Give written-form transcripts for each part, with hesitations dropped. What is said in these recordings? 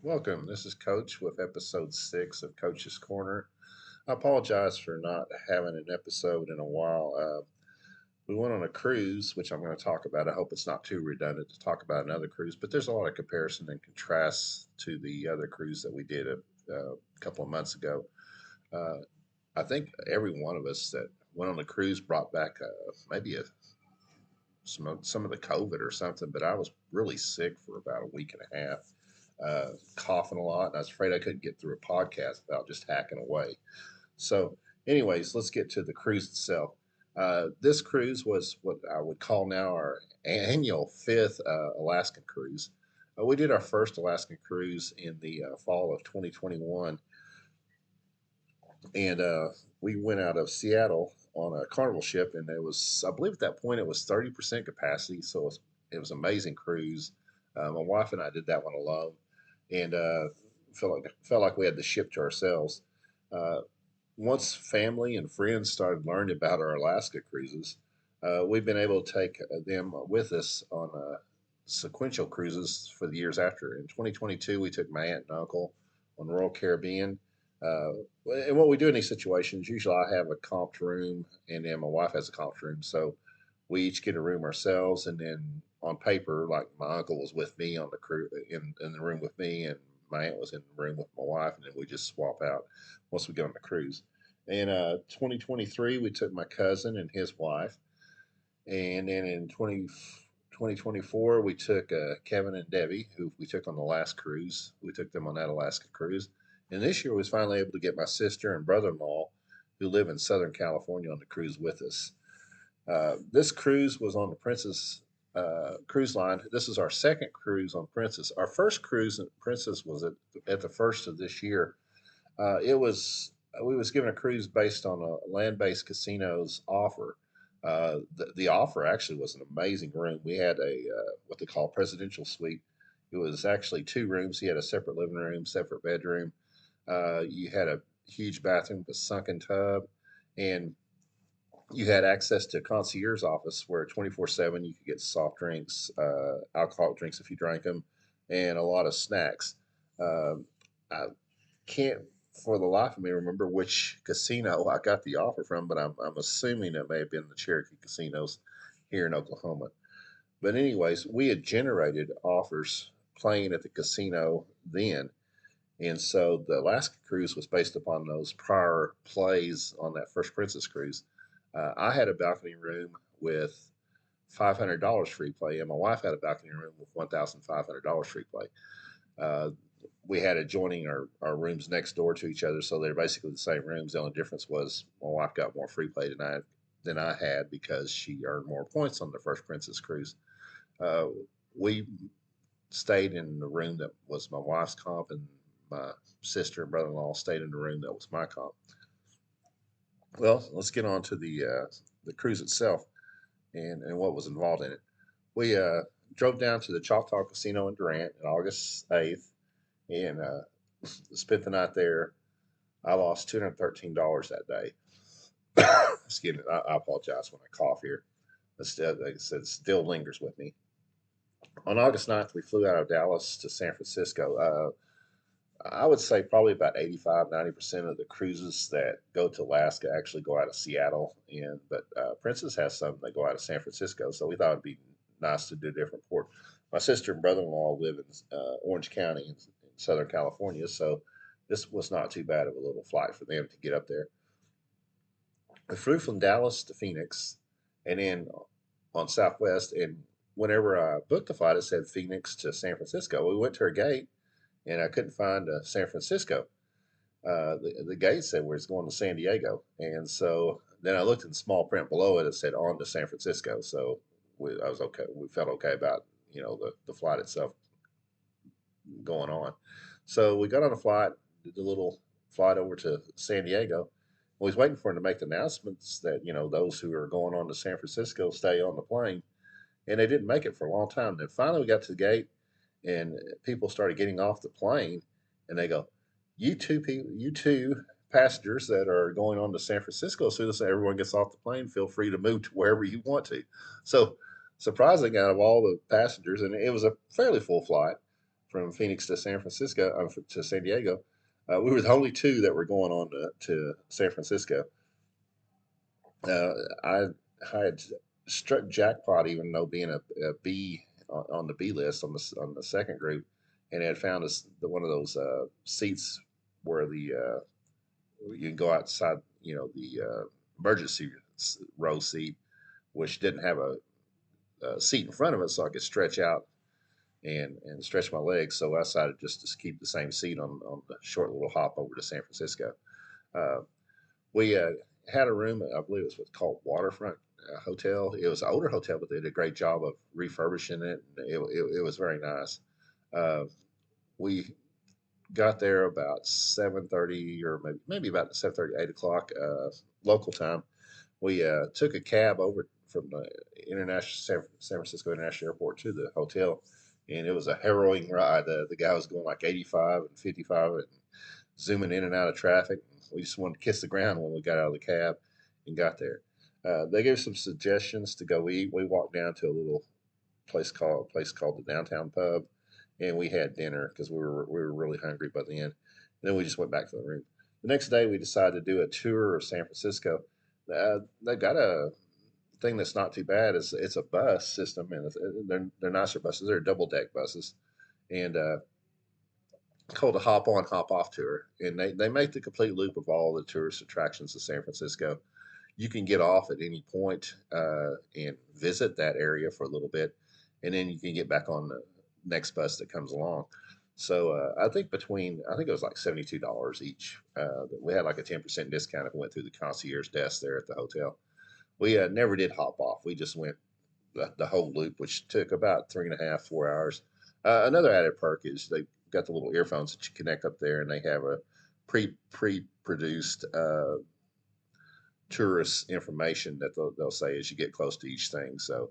Welcome. This is Coach with episode 6 of Coach's Corner. I apologize for not having an episode in a while. We went on a cruise, which I'm going to talk about. I hope it's not too redundant to talk about another cruise, but there's a lot of comparison and contrast to the other cruise that we did a couple of months ago. Uh, I think every one of us that went on a cruise brought back maybe some of the COVID or something, but I was really sick for about a week and a half, coughing a lot, and I was afraid I couldn't get through a podcast without just hacking away. So, anyways, let's get to the cruise itself. This cruise was what I would call now our annual fifth Alaskan cruise. We did our first Alaskan cruise in the fall of 2021, and we went out of Seattle on a Carnival ship, and it was, I believe, at that point it was 30% capacity, so it was an amazing cruise. My wife and I did that one alone, and felt like we had the ship to ourselves. Uh, Once family and friends started learning about our Alaska cruises, we've been able to take them with us on sequential cruises for the years after. In 2022, we took my aunt and uncle on Royal Caribbean. Uh, and what we do in these situations, usually I have a comped room, and then my wife has a comped room. So we each get a room ourselves, and then on paper, like my uncle was with me on the crew in the room with me, and my aunt was in the room with my wife, and then we just swap out once we get on the cruise. In 2023, we took my cousin and his wife, and then in 2024, we took Kevin and Debbie, who we took on the last cruise. We took them on that Alaska cruise. And this year, we was finally able to get my sister and brother in law, who live in Southern California, on the cruise with us. This cruise was on the Princess Cruise Line. This is our second cruise on Princess. Our first cruise on Princess was at the first of this year. It was we was given a cruise based on a land-based casino's offer. The offer actually was an amazing room. We had a what they call presidential suite. It was actually two rooms. You had a separate living room, separate bedroom. You had a huge bathroom with a sunken tub, and you had access to a concierge office where 24/7 you could get soft drinks, alcoholic drinks if you drank them, and a lot of snacks. I can't for the life of me remember which casino I got the offer from, but I'm assuming it may have been the Cherokee casinos here in Oklahoma. But anyways, we had generated offers playing at the casino then, and so the Alaska cruise was based upon those prior plays on that first Princess cruise. I had a balcony room with $500 free play, and my wife had a balcony room with $1,500 free play. Uh, we had adjoining our rooms next door to each other, so they're basically the same rooms. The only difference was my wife got more free play than I had because she earned more points on the first Princess cruise. Uh, we stayed in the room that was my wife's comp, and my sister and brother-in-law stayed in the room that was my comp. Well, let's get on to the cruise itself and what was involved in it. We drove down to the Choctaw Casino in Durant on August 8th and spent the night there. I lost $213 that day. Excuse me. I apologize when I cough here. It still, like I said, it still lingers with me. On August 9th, we flew out of Dallas to San Francisco. I would say probably about 85-90% of the cruises that go to Alaska actually go out of Seattle. But Princess has some that go out of San Francisco. So we thought it'd be nice to do a different port. My sister and brother in law live in Orange County in Southern California. So this was not too bad of a little flight for them to get up there. We flew from Dallas to Phoenix and then on Southwest. And whenever I booked the flight, it said Phoenix to San Francisco. We went to our gate and I couldn't find San Francisco. The gate said where it's going to San Diego. And so then I looked in small print below it. It said on to San Francisco. So I was okay. We felt okay about, the flight itself going on. So we got on a flight, did the little flight over to San Diego. We was waiting for him to make the announcements that, those who are going on to San Francisco stay on the plane. And they didn't make it for a long time. Then finally we got to the gate and people started getting off the plane and they go, you two passengers that are going on to San Francisco, as soon as everyone gets off the plane, feel free to move to wherever you want to. So surprising out of all the passengers, and it was a fairly full flight. from Phoenix to San Francisco, to San Diego. We were the only two that were going on to San Francisco. Uh, I had struck jackpot, even though being a B on the B list on the second group, and had found us one of those seats where the you can go outside, the emergency row seat, which didn't have a seat in front of it, so I could stretch out and stretch my legs. So I decided just to keep the same seat on the short little hop over to San Francisco. Uh, we had a room, I believe it was what's called Waterfront Hotel. It was an older hotel, but they did a great job of refurbishing it. It was very nice. Uh, we got there about 7:30, or maybe about 7:30, 8 o'clock local time. We took a cab over from the San Francisco International Airport to the hotel, and it was a harrowing ride. The guy was going like 85 and 55 and zooming in and out of traffic. We just wanted to kiss the ground when we got out of the cab and got there. They gave some suggestions to go eat. We walked down to a little place called the Downtown Pub, and we had dinner because we were really hungry by then. And then we just went back to the room. The next day, we decided to do a tour of San Francisco. They've got a thing that's not too bad. It's a bus system, and they're nicer buses. They're double deck buses, and called a hop on hop off tour, and they make the complete loop of all the tourist attractions of San Francisco. You can get off at any point and visit that area for a little bit, and then you can get back on the next bus that comes along. So I think it was like $72 each. We had like a 10% discount if we went through the concierge desk there at the hotel. We never did hop off. We just went the whole loop, which took about 3.5, 4 hours. Another added perk is they got the little earphones that you connect up there, and they have a pre-produced tourist information that they'll say as you get close to each thing. So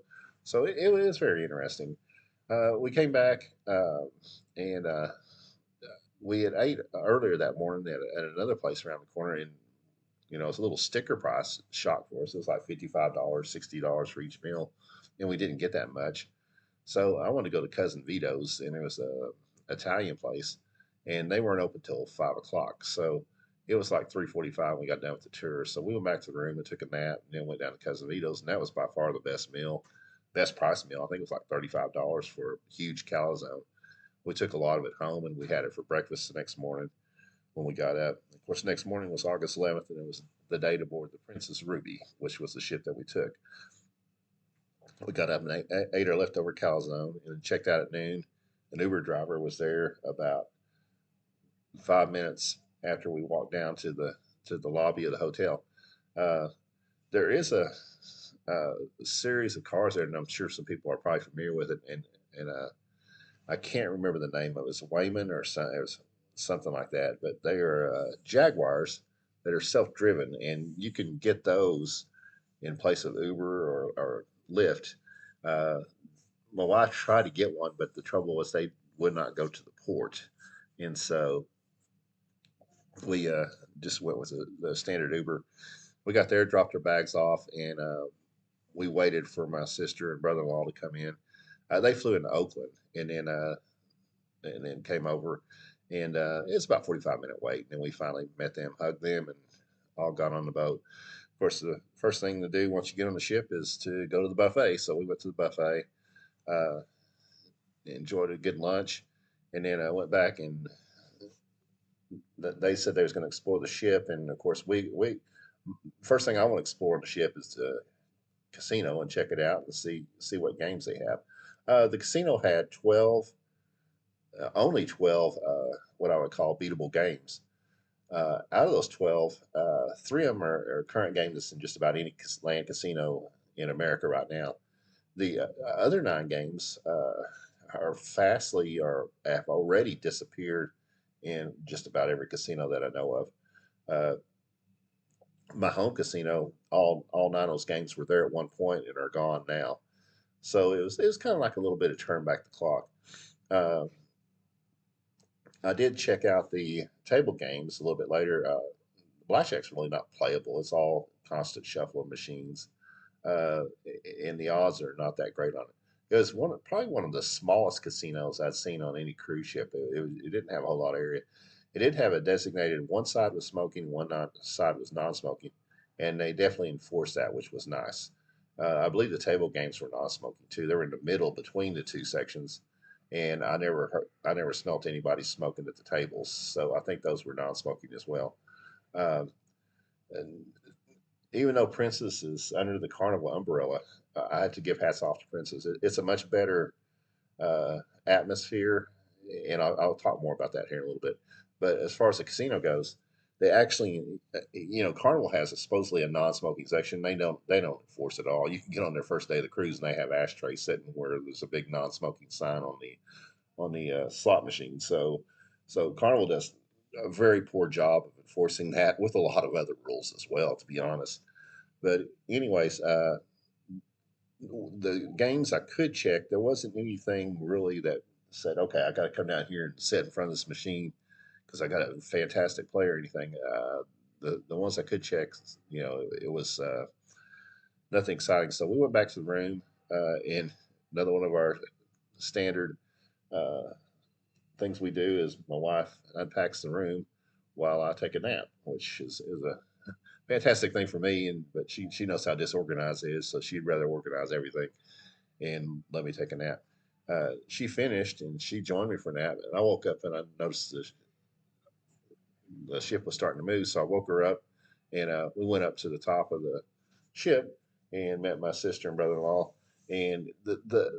it was very interesting. We came back and we had ate earlier that morning at another place around the corner, and it's a little sticker price shock for us. It was like $55, $60 for each meal, and we didn't get that much. So I wanted to go to Cousin Vito's, and it was a Italian place, and they weren't open till 5 o'clock. So it was like 3:45. We got done with the tour, so we went back to the room and took a nap, and then went down to Cousin Vito's, and that was by far the best price meal. I think it was like $35 for a huge calzone. We took a lot of it home, and we had it for breakfast the next morning when we got up. Of course, the next morning was August 11th, and it was the day to board the Princess Ruby, which was the ship that we took. We got up and ate our leftover calzone and checked out at noon. An Uber driver was there about 5 minutes after we walked down to the lobby of the hotel. Uh, there is a series of cars there, and I'm sure some people are probably familiar with it. And I can't remember the name of it. It's Wayman or something. It was something like that. But they are Jaguars that are self-driven, and you can get those in place of Uber or Lyft. Uh, my wife tried to get one, but the trouble was they would not go to the port, and so we just went with the standard Uber. We got there, dropped our bags off, and we waited for my sister and brother-in-law to come in. They flew into Oakland, and then came over, and it's about 45-minute wait. And then we finally met them, hugged them, and all got on the boat. Of course, the first thing to do once you get on the ship is to go to the buffet. So we went to the buffet, uh, enjoyed a good lunch, and then I went back, and they said they was going to explore the ship. And of course, we first thing I want to explore on the ship is the casino and check it out and see what games they have. The casino had 12, only 12, what I would call beatable games. Out of those 12, three of them are current games that's in just about any land casino in America right now. The other nine games are fastly or have already disappeared in just about every casino that I know of. Uh, my home casino, all nine of those games were there at one point and are gone now. So it was kind of like a little bit of turn back the clock. Uh, I did check out the table games a little bit later. Blackjack's really not playable. It's all constant shuffle of machines, uh, and the odds are not that great on it. It was probably one of the smallest casinos I'd seen on any cruise ship. It didn't have a whole lot of area. It did have a designated one side was smoking, side was non-smoking, and they definitely enforced that, which was nice. I believe the table games were non-smoking too. They were in the middle between the two sections, and I never smelt anybody smoking at the tables. So I think those were non-smoking as well. Um, and even though Princess is under the Carnival umbrella, I have to give hats off to Princess. It's a much better uh, atmosphere, and I'll talk more about that here in a little bit. But as far as the casino goes, they actually, Carnival has supposedly a non-smoking section. They don't enforce it all. You can get on their first day of the cruise, and they have ashtrays sitting where there's a big non-smoking sign on the slot machine. So Carnival does a very poor job of enforcing that with a lot of other rules as well, to be honest. But anyways, the games I could check, there wasn't anything really that said, okay, I got to come down here and sit in front of this machine because I got a fantastic player or anything. The ones I could check, it was nothing exciting. So we went back to the room, and another one of our standard uh, things we do is my wife unpacks the room while I take a nap, which is a fantastic thing for me. And but she knows how disorganized it is, so she'd rather organize everything and let me take a nap. She finished and she joined me for a nap, and I woke up and I noticed the ship was starting to move, so I woke her up, and we went up to the top of the ship and met my sister and brother-in-law. And the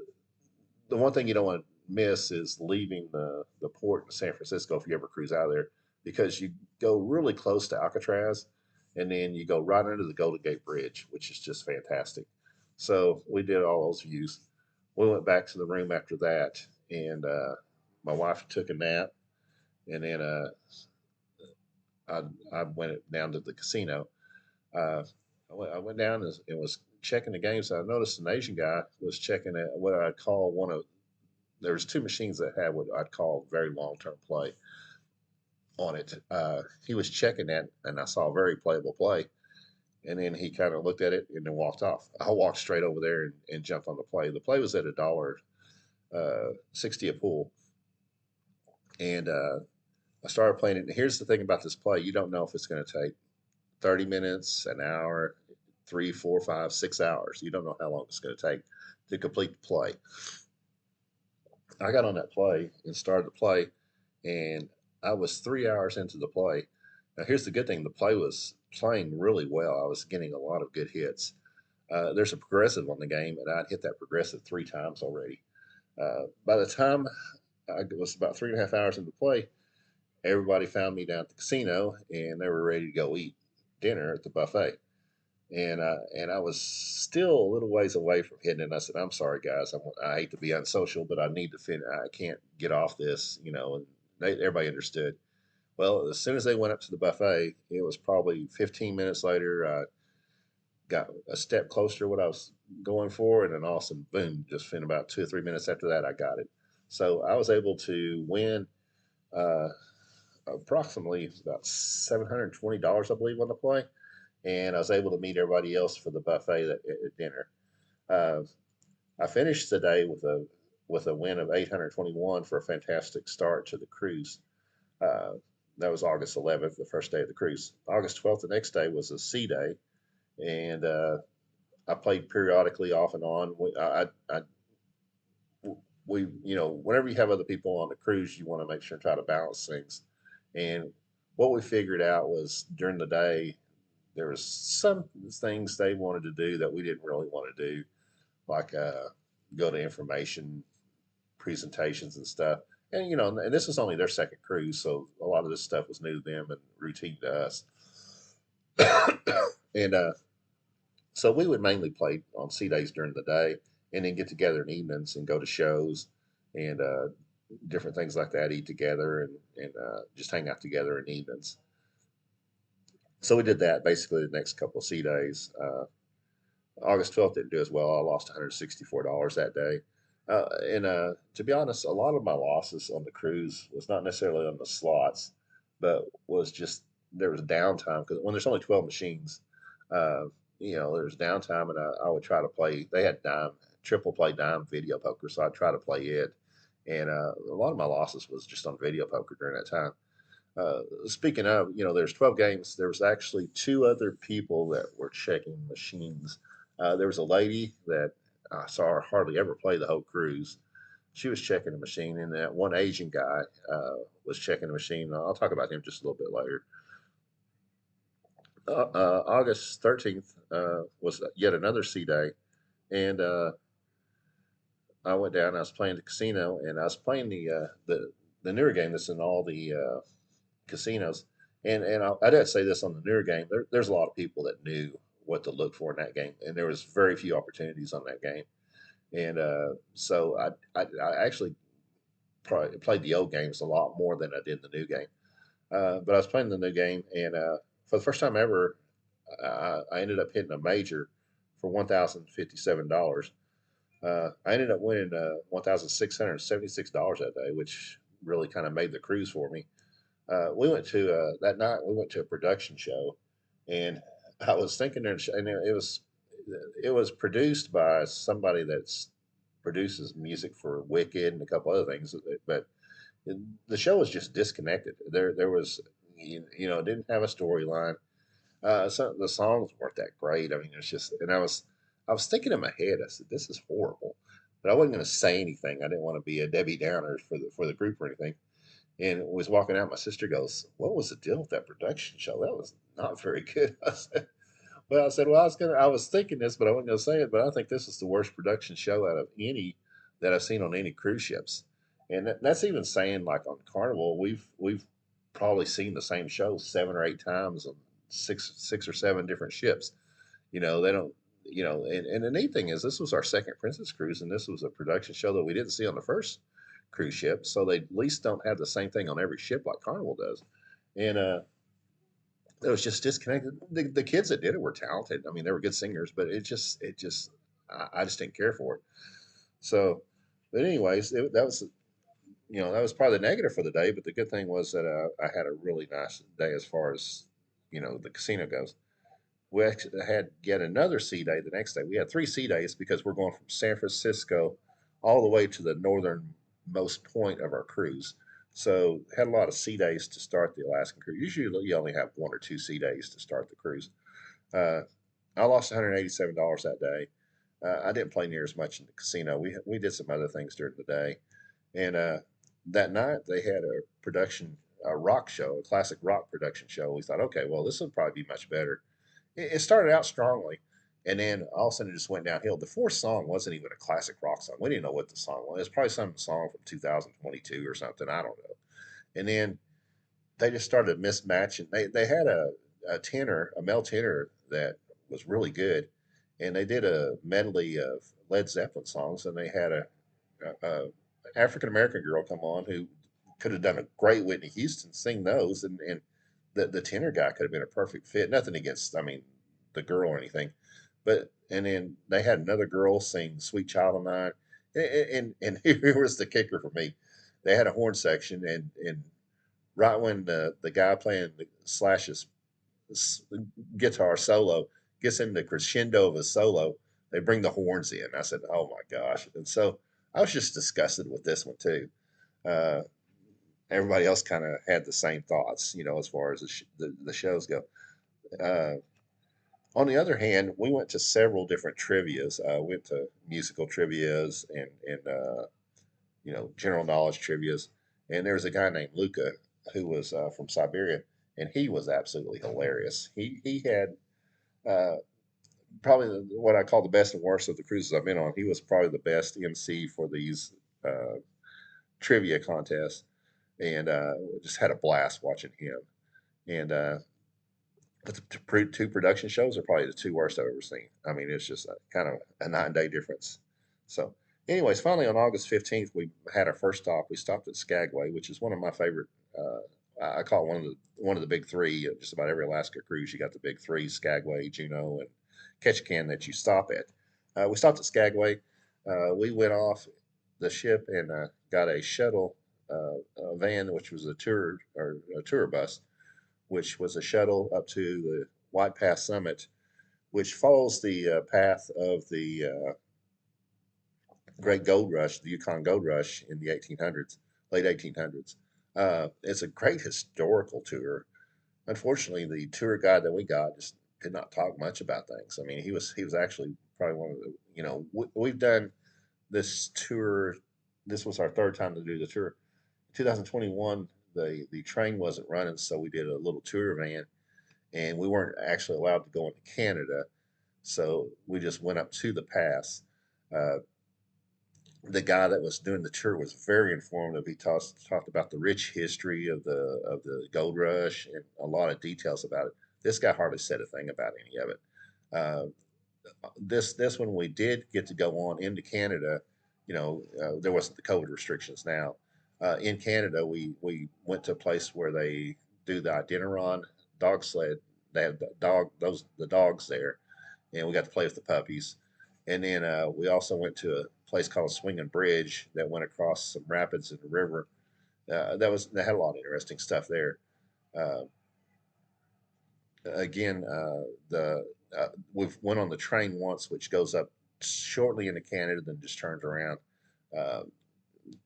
one thing you don't want to miss is leaving the port in San Francisco if you ever cruise out of there, because you go really close to Alcatraz, and then you go right under the Golden Gate Bridge, which is just fantastic. So we did all those views. We went back to the room after that, and my wife took a nap, and then I, I went down to the casino. Uh, I went down and was checking the games. I noticed an Asian guy was checking at what I'd call one of there was two machines that had what I'd call very long term play on it. He was checking that, and I saw a very playable play. And then he kind of looked at it and then walked off. I walked straight over there and jumped on the play. The play was at $1.60 a pool, and I started playing it. And here's the thing about this play: you don't know if it's going to take 30 minutes, an hour, 3, 4, 5, 6 hours. You don't know how long it's going to take to complete the play. I got on that play and started to play, and I was 3 hours into the play. Now, here's the good thing: the play was playing really well. I was getting a lot of good hits. There's a progressive on the game, and I'd hit that progressive 3 times already. By the time I was about 3.5 hours into play, everybody found me down at the casino, and they were ready to go eat dinner at the buffet. And I was still a little ways away from hitting it. And I said, "I'm sorry, guys. I hate to be unsocial, but I need to finish. I can't get off this, you know." And everybody understood. Well, as soon as they went up to the buffet, it was probably 15 minutes later. I got a step closer to what I was going for, and then all of a sudden, boom! Just in about 2 or 3 minutes after that, I got it. So I was able to win uh, approximately about $720, I believe, on the play, and I was able to meet everybody else for the buffet at dinner. Uh, I finished the day with a win of 821 for a fantastic start to the cruise. Uh, that was August 11th, the first day of the cruise. August 12th, the next day, was a sea day, and I played periodically off and on. Whenever you have other people on the cruise, you want to make sure and try to balance things. And what we figured out was during the day, there was some things they wanted to do that we didn't really want to do, like go to information presentations and stuff. And and this was only their second cruise, so a lot of this stuff was new to them and routine to us. And so we would mainly play on sea days during the day, and then get together in evenings and go to shows and different things like that, eat together and just hang out together in evenings. So we did that basically the next couple of sea days. August 12th didn't do as well. I lost $164 that day. And to be honest, a lot of my losses on the cruise was not necessarily on the slots, but was just there was downtime because when there's only 12 machines, uh, there's downtime, and I would try to play. They had dime triple play dime video poker, so I try to play it. And a lot of my losses was just on video poker during that time. Speaking of, there's 12 games. There was actually two other people that were checking machines. There was a lady that I saw her hardly ever play the whole cruise. She was checking the machine, and that one Asian guy was checking the machine. I'll talk about him just a little bit later. August 13th was yet another sea day, and I went down. I was playing the casino, and I was playing the newer game that's in all the casinos. And I did say this on the newer game. There's a lot of people that knew what to look for in that game, and there was very few opportunities on that game. And so I actually probably played the old games a lot more than I did the new game. But I was playing the new game, and for the first time ever, I ended up hitting a major for $1,057. I ended up winning $1,676 that day, which really kind of made the cruise for me. We went to that night. We went to a production show, and I was thinking, and it was produced by somebody that's produces music for Wicked and a couple other things, but the show was just disconnected. There was, it didn't have a storyline. Some the songs weren't that great. I mean, it's just, and I was thinking in my head, I said, this is horrible, but I wasn't going to say anything. I didn't want to be a Debbie Downer for the group or anything. And was walking out, my sister goes, "What was the deal with that production show? That was not very good." Well, I was thinking this, but I wasn't gonna say it. But I think this is the worst production show out of any that I've seen on any cruise ships, and that's even saying like on Carnival, we've probably seen the same show 7 or 8 times on six or seven different ships. They don't. And the neat thing is, this was our second Princess cruise, and this was a production show that we didn't see on the first cruise ship, so they at least don't have the same thing on every ship like Carnival does. And it was just disconnected. The kids that did it were talented. I mean, they were good singers, but I just didn't care for it. So, but anyways, that was probably the negative for the day. But the good thing was that I had a really nice day as far as the casino goes. We actually had yet another sea day the next day. We had 3 sea days because we're going from San Francisco all the way to the northernmost point of our cruise. So had a lot of sea days to start the Alaskan cruise. Usually you only have 1 or 2 sea days to start the cruise. Uh, I lost $187 that day. I didn't play near as much in the casino. We did some other things during the day, and that night they had a rock show, a classic rock production show. We thought, okay, well, this will probably be much better. It started out strongly, and then all of a sudden it just went downhill. The fourth song wasn't even a classic rock song. We didn't know what the song was. It's probably some song from 2022 or something. I don't know. And then they just started mismatching. They had a tenor, a male tenor that was really good, and they did a medley of Led Zeppelin songs, and they had a African American girl come on who could have done a great Whitney Houston sing those, and the tenor guy could have been a perfect fit. Nothing against, I mean, the girl or anything, but and then they had another girl sing "Sweet Child of Mine," and here was the kicker for me. They had a horn section, and right when the guy playing the Slash's guitar solo gets in the crescendo of a solo, they bring the horns in. I said, "Oh my gosh!" And so I was just disgusted with this one too. Uh, Everybody else kind of had the same thoughts, as far as the shows go. Uh, on the other hand, we went to several different trivias. Went to musical trivias and general knowledge trivias. And there was a guy named Luca who was from Siberia, and he was absolutely hilarious. He had uh, probably what I call the best and worst of the cruises I've been on. He was probably the best MC for these uh, trivia contests, and just had a blast watching him. And but the two production shows are probably the two worst I've ever seen. I mean, it's just kind of a night and day difference. So, anyways, finally on August 15th, we had our first stop. We stopped at Skagway, which is one of my favorite. I call it one of the big three. Just about every Alaska cruise, you got the big three: Skagway, Juneau, and Ketchikan that you stop at. We stopped at Skagway. We went off the ship and got a shuttle van, which was a tour or a tour bus, which was a shuttle up to the White Pass summit, which follows the path of the great gold rush, the Yukon Gold Rush in the 1800s, late 1800s. It's a great historical tour. Unfortunately, the tour guide that we got just did not talk much about things. I mean, he was actually probably one of the, we've done this tour. This was our third time to do the tour. 2021, the train wasn't running, so we did a little tour van, and we weren't actually allowed to go into Canada, so we just went up to the pass. Uh, the guy that was doing the tour was very informative. He talked about the rich history of the gold rush and a lot of details about it. This guy hardly said a thing about any of it. Uh, this one we did get to go on into Canada. There wasn't the COVID restrictions now. In Canada, we went to a place where they do the Iditarod dog sled. They have the dogs there, and we got to play with the puppies. And then we also went to a place called Swinging Bridge that went across some rapids in the river. That had a lot of interesting stuff there. Uh, Again, the we've went on the train once, which goes up shortly into Canada, then just turns around. Uh,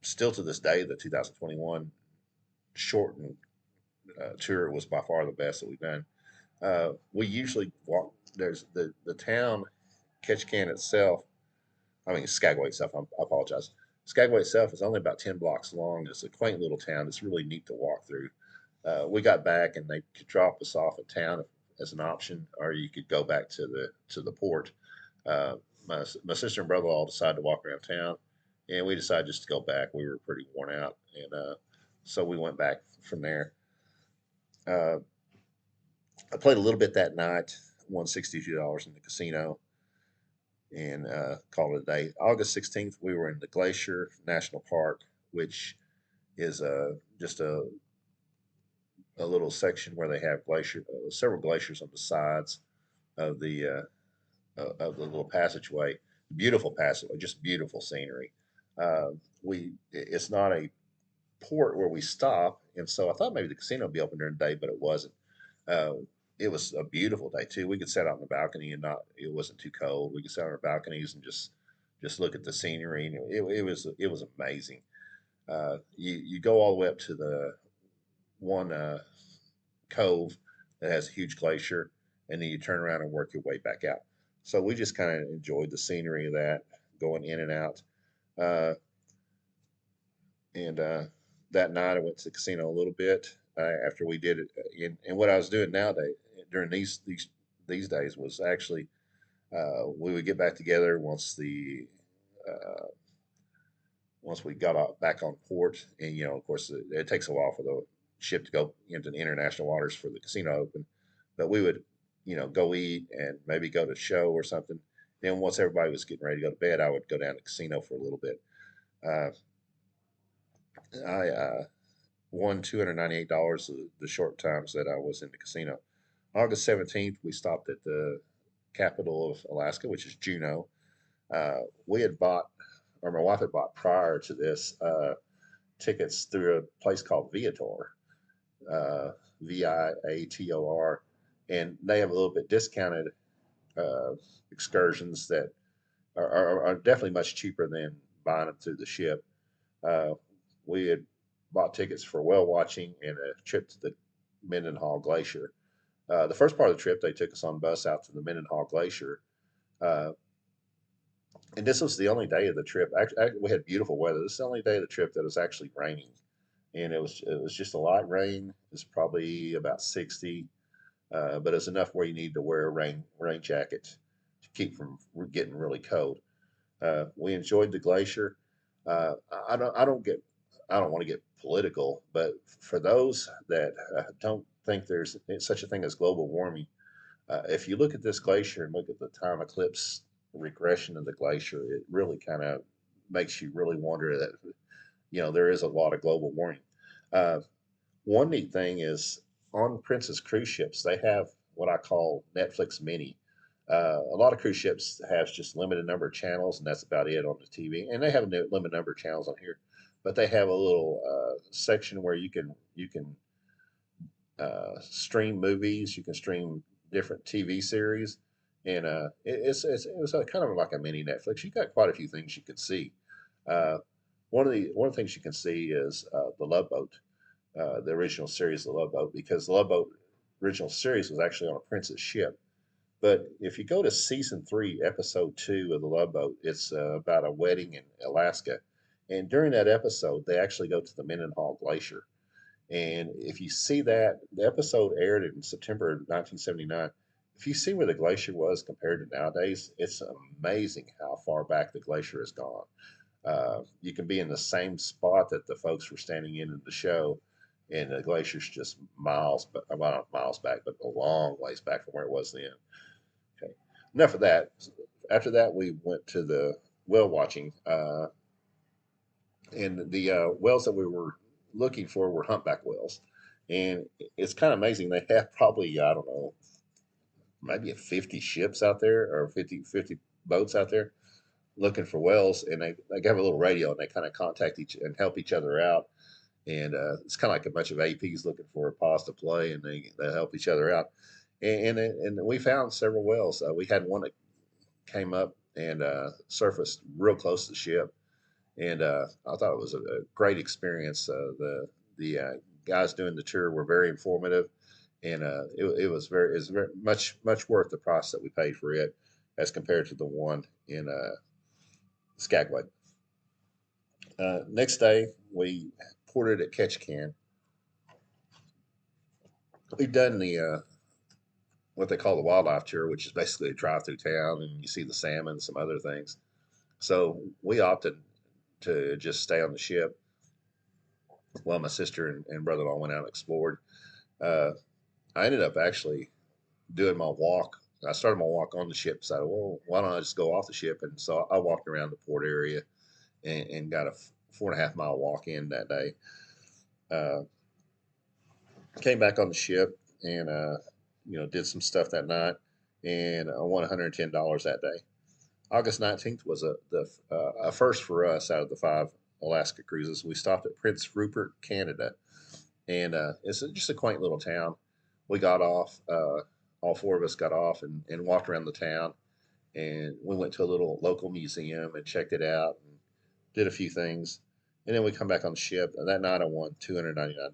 Still to this day, the 2021 shortened tour was by far the best that we've done. We usually walk. There's the town Ketchikan itself. I mean, Skagway itself. I apologize. Skagway itself is only about 10 blocks long. It's a quaint little town. It's really neat to walk through. We got back and they could drop us off at town as an option, or you could go back to the port. Uh, my sister and brother all decided to walk around town, and we decided just to go back. We were pretty worn out, and so we went back from there. Uh, I played a little bit that night, won $62 in the casino, and called it a day. August 16th, we were in the Glacier National Park, which is just a little section where they have several glaciers on the sides of the little passageway. Beautiful passageway, just beautiful scenery. It's not a port where we stop, and so I thought maybe the casino would be open during the day, but it wasn't. Uh, it was a beautiful day too. We could sit out on the balcony and not. It wasn't too cold. We could sit on our balconies and just look at the scenery. And it was amazing. You go all the way up to the one cove that has a huge glacier, and then you turn around and work your way back out. So we just kind of enjoyed the scenery of that, going in and out. Uh, and That night I went to the casino a little bit after we did it. And what I was doing nowadays during these days was actually we would get back together uh, once we got back on port, and of course, it takes a while for the ship to go into the international waters for the casino to open. But we would, go eat and maybe go to a show or something. Then once everybody was getting ready to go to bed, I would go down to the casino for a little bit. Uh, I won $298 the short times that I was in the casino. August 17th, we stopped at the capital of Alaska, which is Juneau. We had bought, or my wife had bought prior to this, tickets through a place called Viator, Viator, and they have a little bit discounted uh, excursions that are definitely much cheaper than buying them through the ship. Uh, we had bought tickets for whale watching and a trip to the Mendenhall Glacier. The first part of the trip, they took us on bus out to the Mendenhall Glacier. Uh, and this was the only day of the trip. Actually, we had beautiful weather. This is the only day of the trip that was actually raining, and it was just a light rain. It's probably about 60, but it's enough where you need to wear a rain jacket to keep from getting really cold. We enjoyed the glacier. Uh, I don't want to get political, but for those that don't think there's such a thing as global warming, if you look at this glacier and look at the time eclipse regression of the glacier, it really kind of makes you really wonder that there is a lot of global warming. Uh, One neat thing is on Princess cruise ships, they have what I call Netflix Mini. A lot of cruise ships has just limited number of channels, and that's about it on the TV. And they have a limited number of channels on here, but they have a little section where you can stream movies, you can stream different TV series, and it was a kind of like a mini Netflix. You got quite a few things you could see. Uh, one of the things you can see is the Love Boat, the original series, the Love Boat, because the Love Boat original series was actually on a Prince's ship. But if you go to season 3, episode 2 of the Love Boat, it's about a wedding in Alaska, and during that episode, they actually go to the Mendenhall Glacier. And if you see that, the episode aired in September of 1979. If you see where the glacier was compared to nowadays, it's amazing how far back the glacier has gone. You can be in the same spot that the folks were standing in the show, and the glacier's just miles, but well, not miles back, but a long ways back from where it was then. Okay, enough of that. After that, we went to the whale watching, and the whales that we were looking for were humpback whales, and it's kind of amazing. They have probably, I don't know, maybe 50 ships out there, or fifty boats out there looking for whales, and they have a little radio, and they kind of contact each and help each other out. And it's kind of like a bunch of APs looking for a pause to play, and they help each other out. And we found several whales. We had one that came up and surfaced real close to the ship, and I thought it was a great experience. The guys doing the tour were very informative, and it was very much worth the price that we paid for it, as compared to the one in Skagway. Next day, we ported at Ketchikan. We've done the what they call the wildlife tour, which is basically a drive through town and you see the salmon and some other things. So we opted to just stay on the ship while my sister and brother-in-law went out and explored. Uh, I ended up actually doing my walk. I started my walk on the ship. So, well, why don't I just go off the ship? And so I walked around the port area and got a 4.5 mile walk in that day. Uh, Came back on the ship and did some stuff that night, and I won $110 that day. August 19th was a first for us out of the 5 Alaska cruises. We stopped at Prince Rupert, Canada, and it's just a quaint little town. We got off, all four of us got off and walked around the town, and we went to a little local museum and checked it out and did a few things. And then we come back on the ship, and that night I won $299.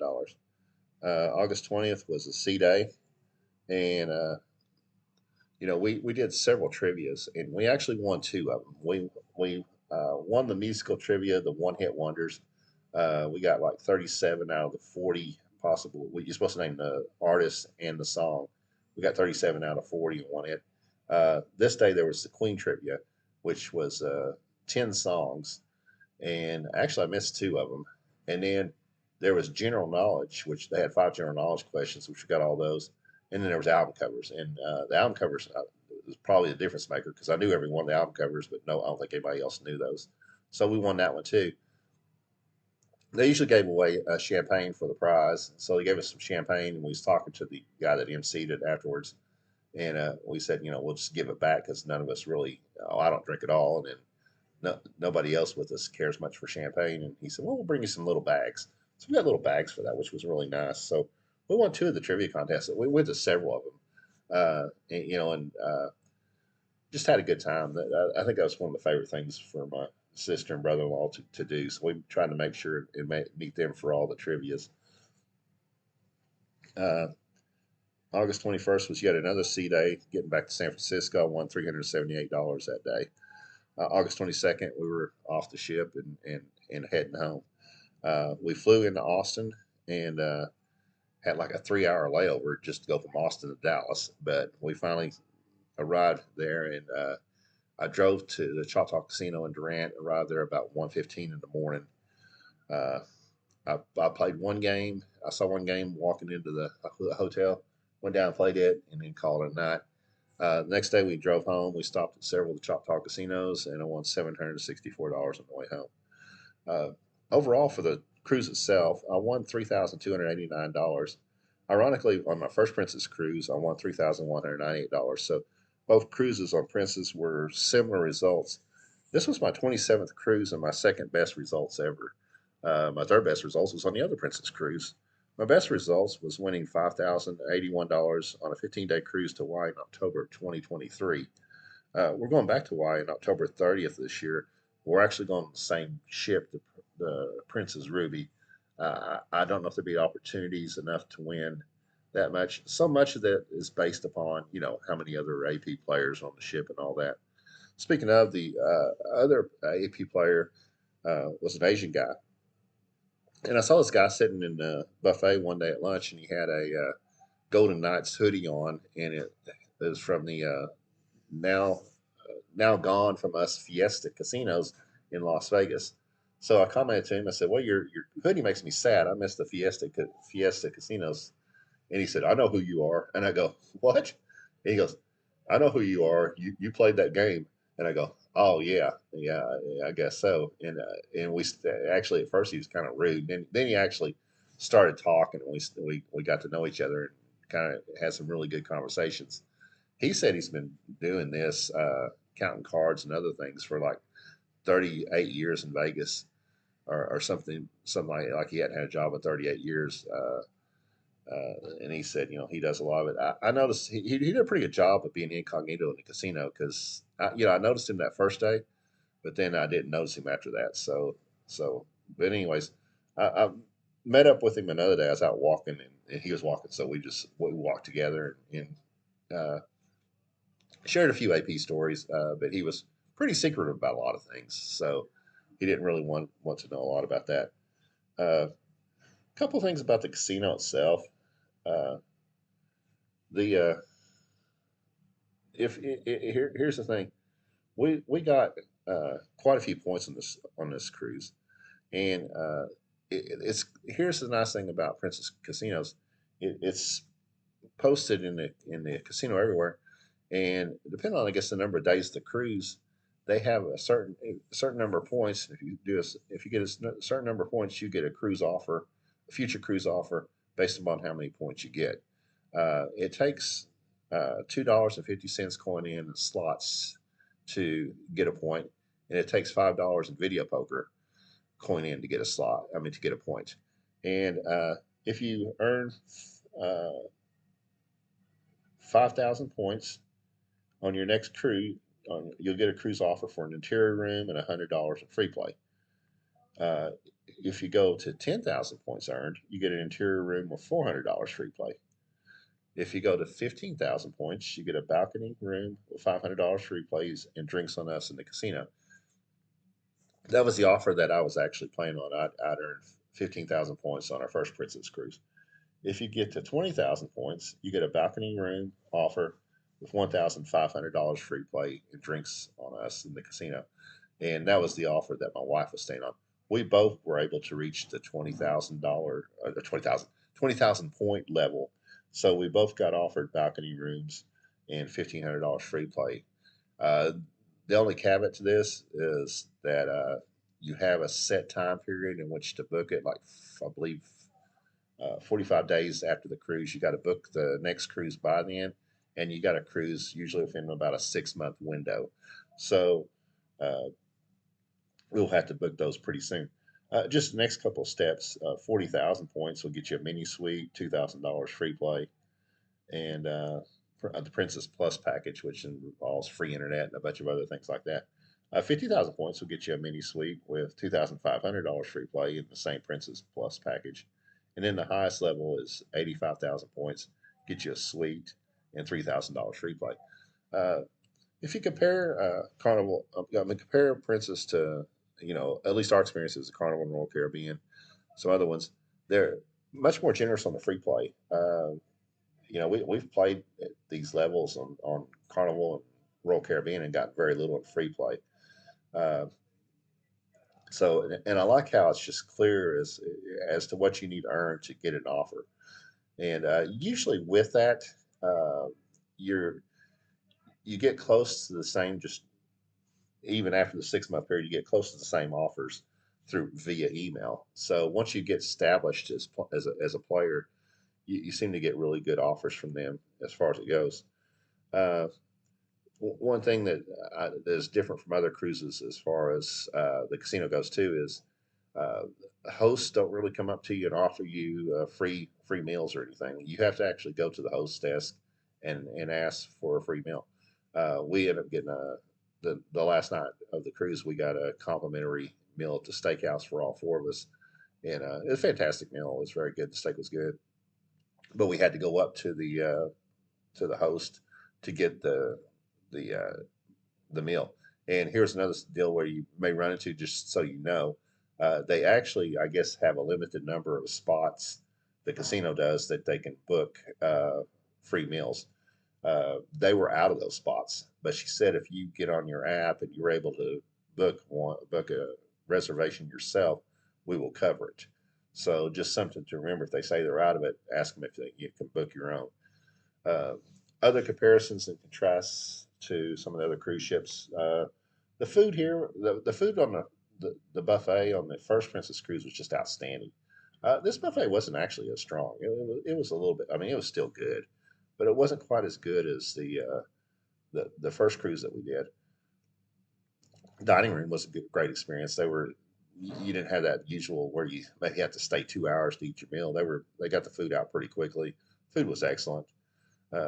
August 20th was a sea day, and we did several trivias, and we actually won two of them. We won the musical trivia, the one hit wonders. We got like 37 out of the 40 possible. You're supposed to name the artist and the song. We got 37 out of 40 and won it. This day there was the Queen trivia, which was 10 songs, and actually I missed two of them. And then there was general knowledge, which they had 5 general knowledge questions, which we got all those. And then there was album covers, and the album covers was probably the difference maker because I knew every one of the album covers, but no, I don't think anybody else knew those. So we won that one too. They usually gave away champagne for the prize, so they gave us some champagne, and we was talking to the guy that emceed it afterwards, and we said, we'll just give it back because none of us really, I don't drink at all, and then nobody else with us cares much for champagne. And he said, well, we'll bring you some little bags. So we got little bags for that, which was really nice. So we won two of the trivia contests. We went to several of them, and just had a good time. I think that was one of the favorite things for my sister and brother-in-law to do. So we tried to make sure and meet them for all the trivias. Uh, August 21st was yet another sea day. Getting back to San Francisco, I won $378 that day. August 22nd, we were off the ship and heading home. We flew into Austin and had like a 3 hour layover just to go from Austin to Dallas. But we finally arrived there, and I drove to the Choctaw Casino in Durant. Arrived there about 1:15 in the morning. Uh, I played one game. I saw one game walking into the hotel. Went down and played it, and then called it a night. The next day we drove home. We stopped at several of the Choctaw casinos, and I won $764 on the way home. Uh, Overall, for the cruise itself, I won $3,289. Ironically, on my first Princess cruise, I won $3,198. So both cruises on Princess were similar results. This was my 27th cruise and my second best results ever. My third best results was on the other Princess cruise. My best results was winning $5,081 on a 15-day cruise to Hawaii in October of 2023. We're going back to Hawaii on October 30th this year, we're actually going on the same ship, the Princess Ruby. I don't know if there'll be opportunities enough to win that much. So much of that is based upon, how many other AP players on the ship and all that. Speaking of, the other AP player was an Asian guy, and I saw this guy sitting in the buffet one day at lunch, and he had a Golden Knights hoodie on, and it was from the now now gone from us Fiesta casinos in Las Vegas. So I commented to him. I said, "Well, your hoodie makes me sad. I miss the Fiesta casinos." And he said, "I know who you are." And I go, "What?" And he goes, "I know who you are. You played that game." And I go, "Oh yeah, yeah, I guess so." And we actually at first he was kind of rude. Then he actually started talking, and we got to know each other and kind of had some really good conversations. He said he's been doing this, counting cards and other things for like 38 years in Vegas, or something like he hadn't had a job in 38 years. And he said, he does a lot of it. I noticed he did a pretty good job of being incognito in the casino because, I noticed him that first day, but then I didn't notice him after that. So, but anyways, I met up with him another day. I was out walking, and he was walking, so we walked together and shared a few AP stories. But he was pretty secretive about a lot of things, so he didn't really want to know a lot about that. A couple things about the casino itself. Uh, the if here's the thing, we got quite a few points on this cruise, and it's here's the nice thing about Princess Casinos, it's posted in the casino everywhere, and depending on, I guess, the number of days of the cruise, they have a certain number of points. If you get a certain number of points, you get a cruise offer, a future cruise offer based upon how many points you get. It takes $2.50 coin in slots to get a point, and it takes $5 in video poker coin in to get a slot. I mean, to get a point. And if you earn uh, 5,000 points on your next cruise, you'll get a cruise offer for an interior room and $100 in free play. Uh, if you go to 10,000 points earned, you get an interior room with $400 free play. If you go to 15,000 points, you get a balcony room with $500 free plays and drinks on us in the casino. That was the offer that I was actually playing on. I'd earned 15,000 points on our first Princess cruise. If you get to 20,000 points, you get a balcony room offer with $1,500 free play and drinks on us in the casino. And that was the offer that my wife was staying on. We both were able to reach the $20,000, 20,000 point level. So we both got offered balcony rooms and $1,500 free play. Uh, the only caveat to this is that you have a set time period in which to book it. Like, I believe 45 days after the cruise, you got to book the next cruise by then, and you got to cruise usually within about a 6 month window. So uh, we'll have to book those pretty soon. Just the next couple of steps: 40,000 points will get you a mini suite, $2,000 free play, and the Princess Plus package, which involves free internet and a bunch of other things like that. 50,000 points will get you a mini suite with $2,500 free play in the same Princess Plus package. And then the highest level is 85,000 points, get you a suite and $3,000 free play. Uh, if you compare Carnival, I mean, compare Princess to, at least our experiences at Carnival and Royal Caribbean, some other ones, they're much more generous on the free play. We've played at these levels on Carnival and Royal Caribbean and got very little in free play. Uh, and I like how it's just clear as to what you need to earn to get an offer. And usually with that, uh, you're you get close to the same. Just even after the 6 month period, you get close to the same offers through via email. So once you get established as a player, you seem to get really good offers from them as far as it goes. Uh, One thing that is different from other cruises as far as the casino goes too is uh, hosts don't really come up to you and offer you free meals or anything. You have to actually go to the host desk and ask for a free meal. We ended up getting the last night of the cruise, we got a complimentary meal at the steakhouse for all four of us, and it was a fantastic meal. It was very good. The steak was good, but we had to go up to the host to get the meal. And here's another deal where you may run into, just so you know, they actually, I guess, have a limited number of spots. The casino does that they can book free meals. They were out of those spots, but she said if you get on your app and you're able to book a reservation yourself, we will cover it. So just something to remember. If they say they're out of it, ask them if you can book your own. Uh, Other comparisons and contrasts to some of the other cruise ships. The food here, the food on the buffet on the first Princess cruise was just outstanding. This buffet wasn't actually as strong. It was a little bit. I mean, it was still good, but it wasn't quite as good as the first cruise that we did. Dining room was a great experience. You didn't have that usual where you maybe have to stay 2 hours to eat your meal. They got the food out pretty quickly. Food was excellent.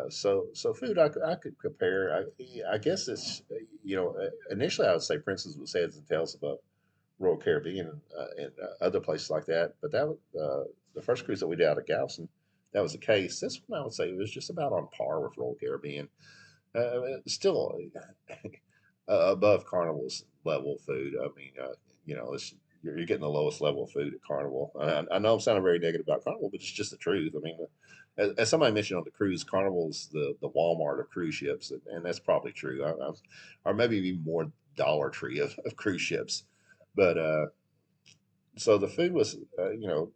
So food I could compare. I guess it's initially I would say Princess was heads and tails above Royal Caribbean and other places like that. But the first cruise that we did out of Galveston, that was the case. This one I would say was just about on par with Royal Caribbean. Still above Carnival's level of food. I mean, you're getting the lowest level of food at Carnival. I know I'm sounding very negative about Carnival, but it's just the truth. I mean, as somebody mentioned on the cruise, Carnival's the Walmart of cruise ships, and that's probably true. Or maybe even more Dollar Tree of cruise ships. But so the food was,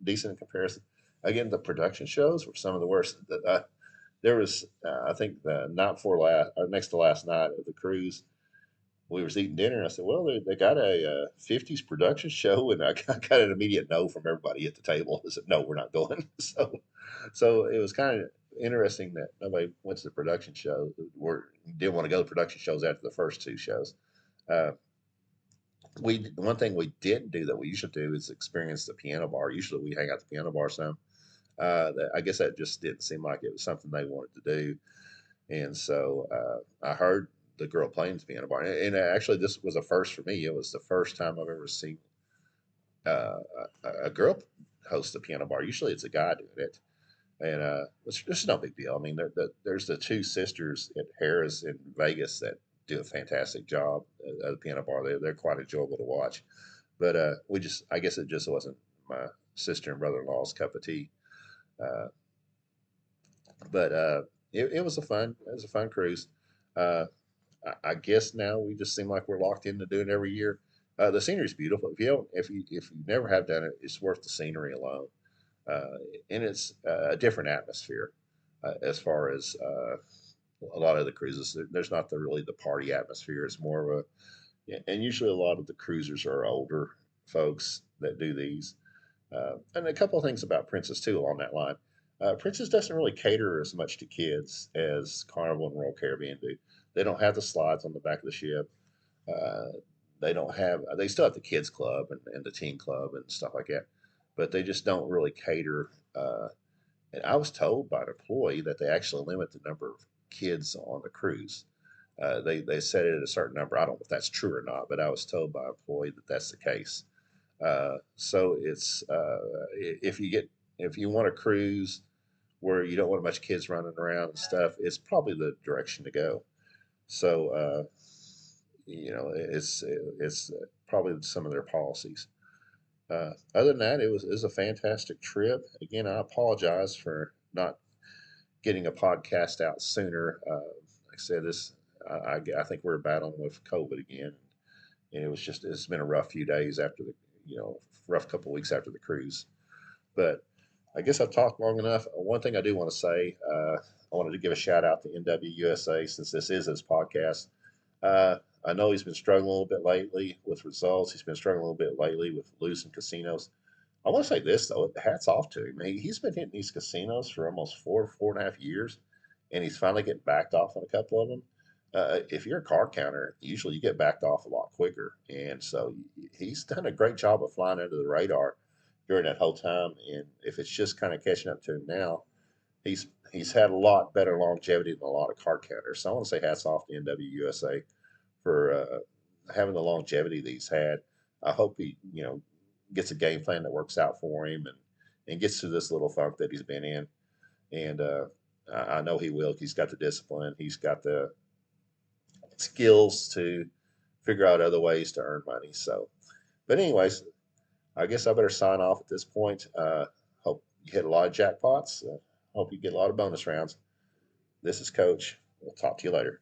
decent in comparison. Again, the production shows were some of the worst. There was, I think, the night before last, or next to last night of the cruise, we was eating dinner, and I said, "Well, they got a '50s production show," and I got an immediate no from everybody at the table. I said, "No, we're not going." So it was kind of interesting that nobody went to the production show. Or didn't want to go to production shows after the first two shows. Uh, we One thing we didn't do that we usually do is experience the piano bar. Usually we hang out at the piano bar some. I guess that just didn't seem like it was something they wanted to do. And so I heard the girl playing the piano bar, and actually this was a first for me. It was the first time I've ever seen a girl host the piano bar. Usually it's a guy doing it, and it's no big deal. I mean, there's the two sisters at Harris in Vegas that do a fantastic job at the piano bar. They're quite enjoyable to watch, but I guess it just wasn't my sister and brother-in-law's cup of tea. Uh, but it was a fun cruise. Uh, I guess now we just seem like we're locked into doing it every year. The scenery's beautiful. If you never have done it, it's worth the scenery alone. Uh, and it's a different atmosphere as far as a lot of the cruises. There's not really the party atmosphere. It's more of a and usually a lot of the cruisers are older folks that do these. And a couple of things about Princess too along that line. Princess doesn't really cater as much to kids as Carnival and Royal Caribbean do. They don't have the slides on the back of the ship. Uh, they don't have. They still have the kids club and the teen club and stuff like that, but they just don't really cater. And I was told by an employee that they actually limit the number of kids on the cruise. They set it at a certain number. I don't know if that's true or not, but I was told by an employee that that's the case. So it's if you want a cruise where you don't want a bunch of kids running around and stuff, it's probably the direction to go. So it's probably some of their policies. Other than that, it was a fantastic trip. Again, I apologize for not getting a podcast out sooner. Like I said, I think we're battling with COVID again, and it's been a rough few days after the rough couple of weeks after the cruise. But I guess I've talked long enough. One thing I do want to say, I wanted to give a shout out to NWUSA since this is his podcast. Uh, I know he's been struggling a little bit lately with results. He's been struggling a little bit lately with losing casinos. I want to say this though, hats off to him. He's been hitting these casinos for almost 4.5 years, and he's finally getting backed off on a couple of them. If you're a card counter, usually you get backed off a lot quicker, and so he's done a great job of flying under the radar during that whole time. And if it's just kind of catching up to him now, he's had a lot better longevity than a lot of card counters. So I want to say hats off to NWUSA for having the longevity that he's had. I hope he, gets a game plan that works out for him and gets through this little funk that he's been in. And I know he will. He's got the discipline. He's got the skills to figure out other ways to earn money. So, but anyways, I guess I better sign off at this point. Hope you hit a lot of jackpots. Hope you get a lot of bonus rounds. This is Coach. We'll talk to you later.